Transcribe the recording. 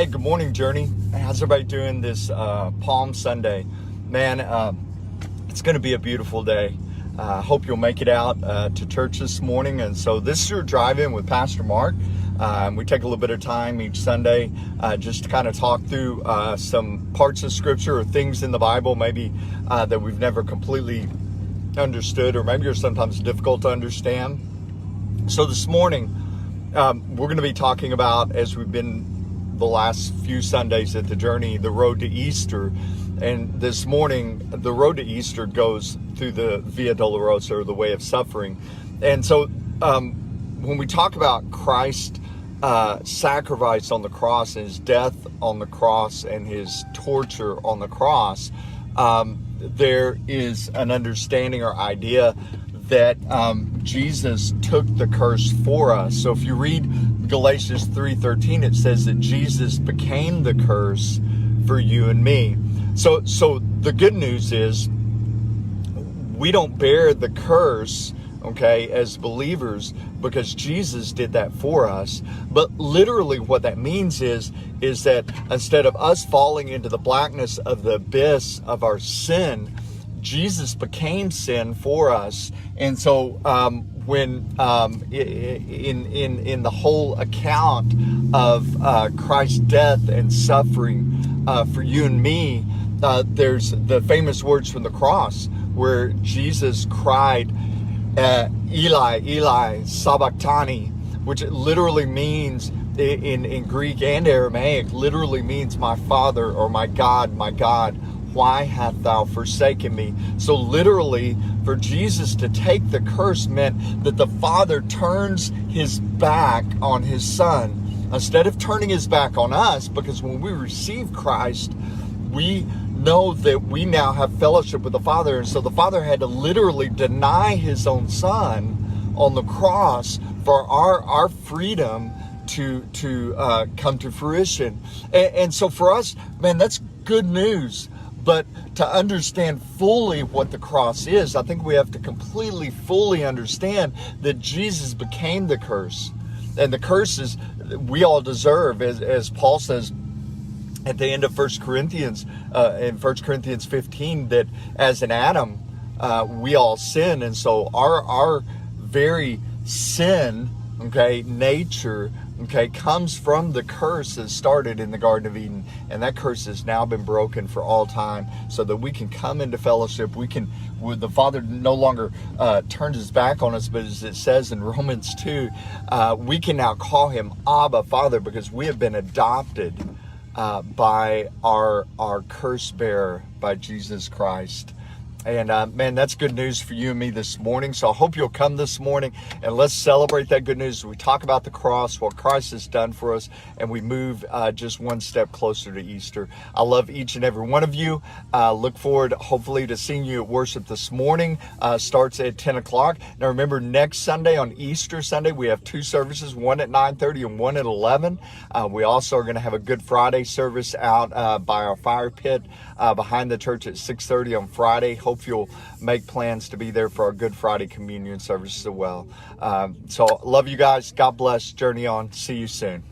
good morning, Journey. How's everybody doing this Palm Sunday? Man, it's going to be a beautiful day. Hope you'll make it out to church this morning. And so this is your drive-in with Pastor Mark. We take a little bit of time each Sunday just to kind of talk through some parts of Scripture or things in the Bible maybe that we've never completely understood, or maybe are sometimes difficult to understand. So this morning, we're going to be talking about, as we've been the last few Sundays at the Journey, the road to Easter. And this morning, the road to Easter goes through the Via Dolorosa, or the way of suffering. And so when we talk about Christ's sacrifice on the cross, and his death on the cross, and his torture on the cross, there is an understanding or idea that Jesus took the curse for us. So if you read Galatians 3:13, it says that Jesus became the curse for you and me. So the good news is we don't bear the curse, okay, as believers, because Jesus did that for us. But literally what that means is that instead of us falling into the blackness of the abyss of our sin, Jesus became sin for us. And so when in the whole account of Christ's death and suffering for you and me, there's the famous words from the cross where Jesus cried, Eli, Eli, sabachthani, which literally means, in Greek and Aramaic, literally means my Father, or my God, why hast thou forsaken me? So literally, for Jesus to take the curse meant that the Father turns his back on his Son, instead of turning his back on us, because when we receive Christ, we know that we now have fellowship with the Father. And so the Father had to literally deny his own Son on the cross for our freedom to come to fruition. And so for us, man, that's good news. But to understand fully what the cross is, I think we have to completely, fully understand that Jesus became the curse. And the curses we all deserve, as Paul says at the end of 1 Corinthians, in 1 Corinthians 15, that as in Adam, we all sin. And so our very sin, okay, nature, okay, comes from the curse that started in the Garden of Eden. And that curse has now been broken for all time, so that we can come into fellowship. The Father no longer turns his back on us, but as it says in Romans 2, we can now call him Abba, Father, because we have been adopted by our curse bearer, by Jesus Christ. And man, that's good news for you and me this morning. So I hope you'll come this morning, and let's celebrate that good news. We talk about the cross, what Christ has done for us, and we move just one step closer to Easter. I love each and every one of you. Look forward, hopefully, to seeing you at worship this morning. Starts at 10 o'clock. Now remember, next Sunday, on Easter Sunday, we have two services, one at 9:30 and one at 11. We also are going to have a Good Friday service out by our fire pit behind the church at 6:30 on Friday. Hope you'll make plans to be there for our Good Friday communion service as well. So love you guys. God bless. Journey on. See you soon.